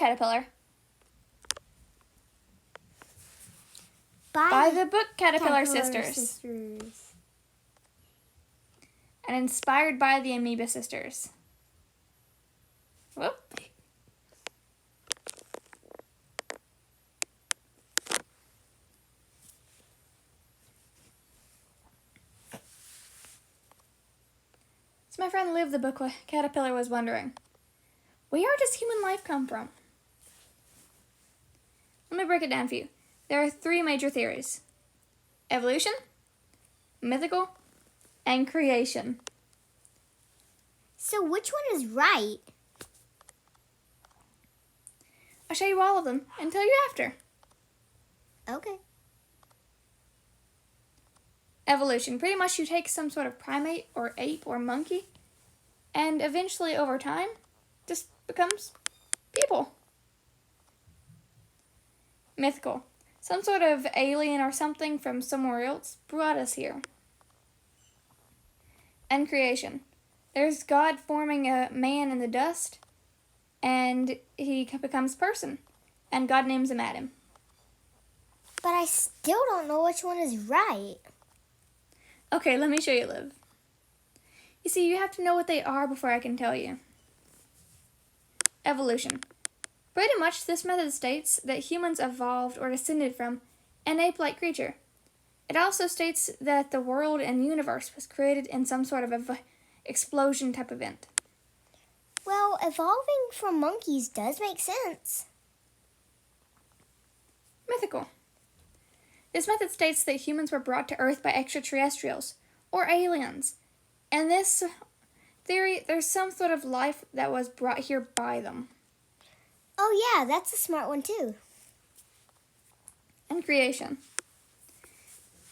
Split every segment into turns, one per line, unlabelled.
Caterpillar. By the Book Caterpillar Sisters. And inspired by the Amoeba Sisters. Whoop. So my friend Liv the Book Caterpillar was wondering, where does human life come from? Let me break it down for you. There are three major theories: evolution, mythical, and creation.
So which one is right?
I'll show you all of them and tell you after.
Okay.
Evolution. Pretty much you take some sort of primate or ape or monkey, and eventually over time, just becomes people. Mythical. Some sort of alien or something from somewhere else brought us here. And creation. There's God forming a man in the dust, and he becomes person, and God names him Adam.
But I still don't know which one is right.
Okay, let me show you, Liv. You see, you have to know what they are before I can tell you. Evolution. Pretty much this method states that humans evolved or descended from an ape-like creature. It also states that the world and universe was created in some sort of explosion type event.
Well, evolving from monkeys does make sense.
Mythical. This method states that humans were brought to Earth by extraterrestrials or aliens. And this theory, there's some sort of life that was brought here by them.
Oh yeah, that's a smart one too.
And creation.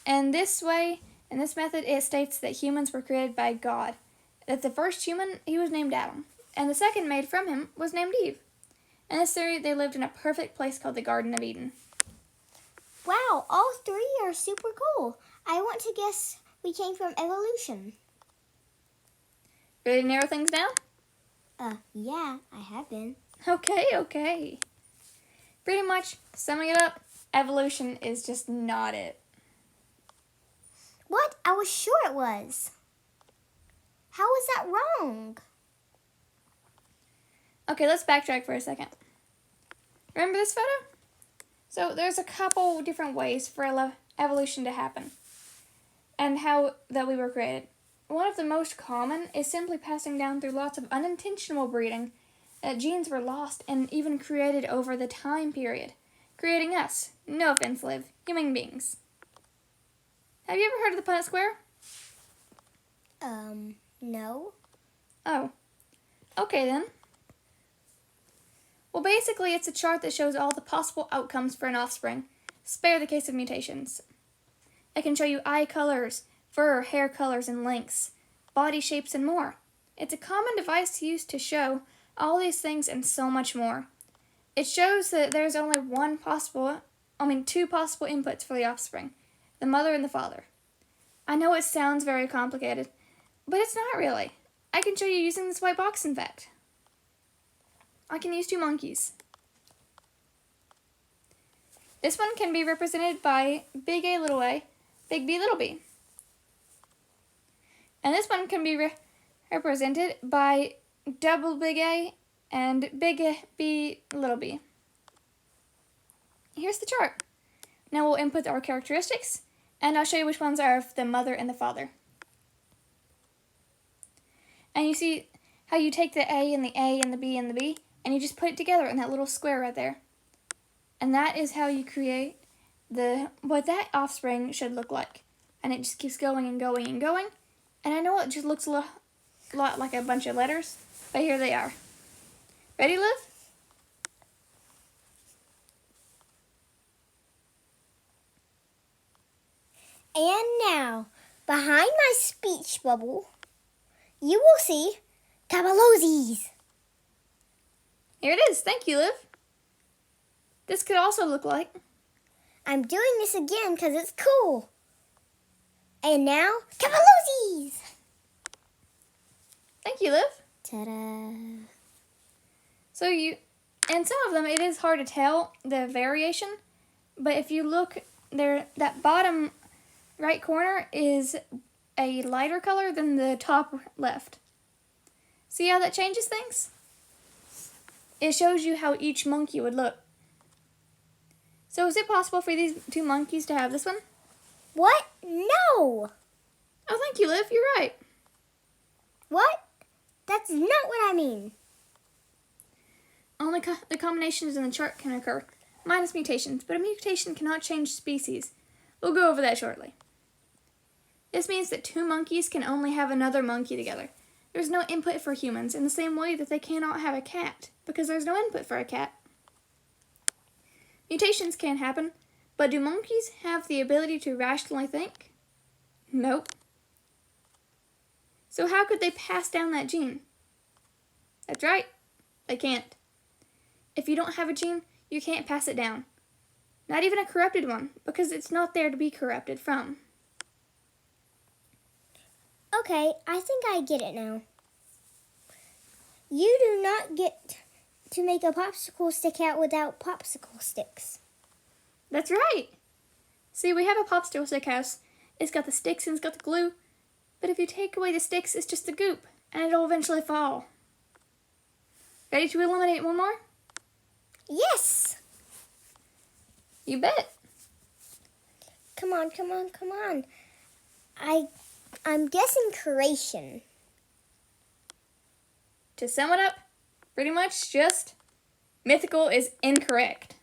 And this way, in this method, it states that humans were created by God. That the first human, he was named Adam. And the second made from him was named Eve. In this theory, they lived in a perfect place called the Garden of Eden.
Wow, all three are super cool. I want to guess we came from evolution.
Ready to narrow things down?
Yeah, I have been.
Okay. Pretty much, summing it up, evolution is just not it.
What? I was sure it was. How is that wrong?
Okay, let's backtrack for a second. Remember this photo? So there's a couple different ways for evolution to happen and how that we were created. One of the most common is simply passing down through lots of unintentional breeding, that genes were lost and even created over the time period, creating us, no offense, Liv, human beings. Have you ever heard of the Punnett Square?
No.
Oh. Okay then. Well, basically, it's a chart that shows all the possible outcomes for an offspring, spare the case of mutations. It can show you eye colors, fur, hair colors and lengths, body shapes, and more. It's a common device used to show all these things and so much more. It shows that there's only two possible inputs for the offspring, the mother and the father. I know it sounds very complicated, but it's not really. I can show you using this white box, in fact. I can use two monkeys. This one can be represented by big A, little a, big B, little b. And this one can be represented by double big A and big B, little b. Here's the chart. Now we'll input our characteristics, and I'll show you which ones are of the mother and the father. And you see how you take the A and the B and the B, and you just put it together in that little square right there. And that is how you create what that offspring should look like. And it just keeps going and going and going. And I know it just looks a lot like a bunch of letters, but here they are. Ready, Liv?
And now, behind my speech bubble, you will see Kabalosies.
Here it is. Thank you, Liv. This could also look like...
I'm doing this again because it's cool. And now, Kabalosies.
Thank you, Liv.
Ta-da.
So And some of them, it is hard to tell the variation, but if you look there, that bottom right corner is a lighter color than the top left. See how that changes things? It shows you how each monkey would look. So is it possible for these two monkeys to have this one?
What? No!
Oh, thank you, Liv. You're right.
What? That's not what I mean.
Only the combinations in the chart can occur, minus mutations, but a mutation cannot change species. We'll go over that shortly. This means that two monkeys can only have another monkey together. There's no input for humans in the same way that they cannot have a cat, because there's no input for a cat. Mutations can happen, but do monkeys have the ability to rationally think? Nope. So how could they pass down that gene? That's right, they can't. If you don't have a gene, you can't pass it down. Not even a corrupted one, because it's not there to be corrupted from.
Okay, I think I get it now. You do not get to make a popsicle stick out without popsicle sticks.
That's right. See, we have a popsicle stick house. It's got the sticks and it's got the glue. But if you take away the sticks, it's just the goop, and it'll eventually fall. Ready to eliminate one more?
Yes!
You bet.
Come on, come on, come on. I'm guessing creation.
To sum it up, pretty much just mythical is incorrect.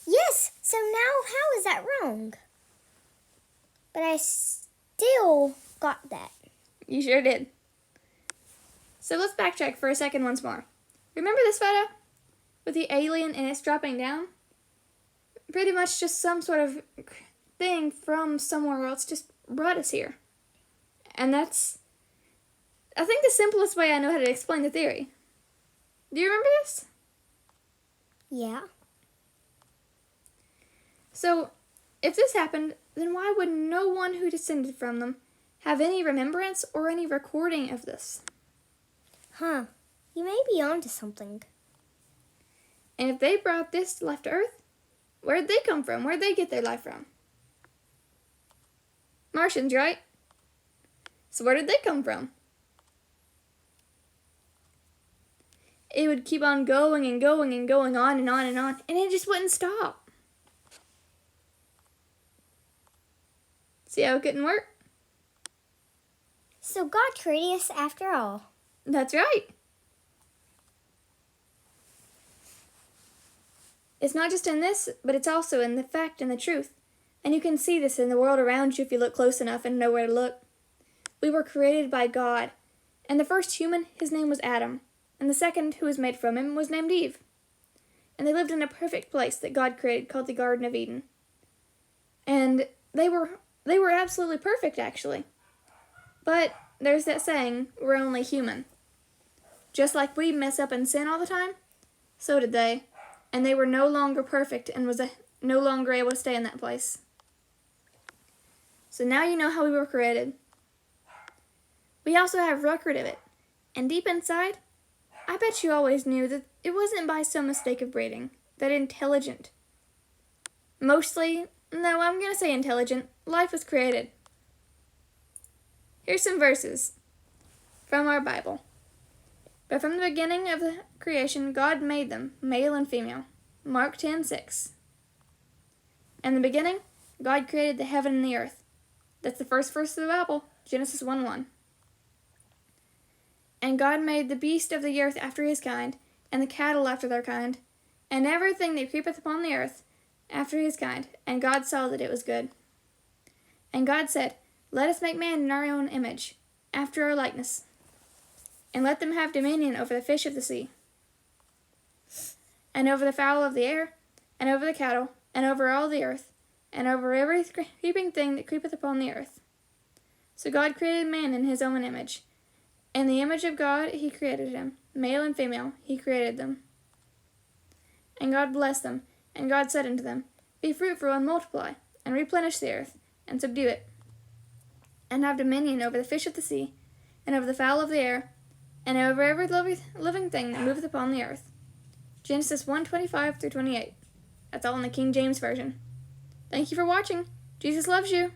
Yes, so now how is that wrong? But I still got that.
You sure did. So let's backtrack for a second once more. Remember this photo? With the alien and it's dropping down? Pretty much just some sort of thing from somewhere else just brought us here. And that's, I think, the simplest way I know how to explain the theory. Do you remember this?
Yeah.
So, if this happened, then why would no one who descended from them have any remembrance or any recording of this?
Huh. You may be onto something.
And if they brought this life to Earth, where'd they come from? Where'd they get their life from? Martians, right? So where did they come from? It would keep on going and going and going on and on and on, and it just wouldn't stop. See how it couldn't work?
So God created us after all.
That's right. It's not just in this, but it's also in the fact and the truth. And you can see this in the world around you if you look close enough and know where to look. We were created by God. And the first human, his name was Adam. And the second, who was made from him, was named Eve. And they lived in a perfect place that God created called the Garden of Eden. And they were absolutely perfect, actually. But there's that saying, we're only human. Just like we mess up and sin all the time, so did they. And they were no longer perfect and was no longer able to stay in that place. So now you know how we were created. We also have record of it. And deep inside, I bet you always knew that it wasn't by some mistake of breeding. That intelligent. Mostly, no, I'm going to say intelligent. Life was created. Here's some verses from our Bible. But from the beginning of the creation, God made them, male and female. Mark 10:6. In the beginning, God created the heaven and the earth. That's the first verse of the Bible, Genesis 1:1. And God made the beast of the earth after his kind, and the cattle after their kind, and everything that creepeth upon the earth after his kind. And God saw that it was good. And God said, Let us make man in our own image, after our likeness, and let them have dominion over the fish of the sea, and over the fowl of the air, and over the cattle, and over all the earth, and over every creeping thing that creepeth upon the earth. So God created man in his own image. In the image of God he created him. Male and female he created them. And God blessed them. And God said unto them, Be fruitful and multiply, and replenish the earth, and subdue it, and have dominion over the fish of the sea, and over the fowl of the air, and over every living thing that moveth upon the earth. Genesis 1:25 through 28. That's all in the King James Version. Thank you for watching. Jesus loves you.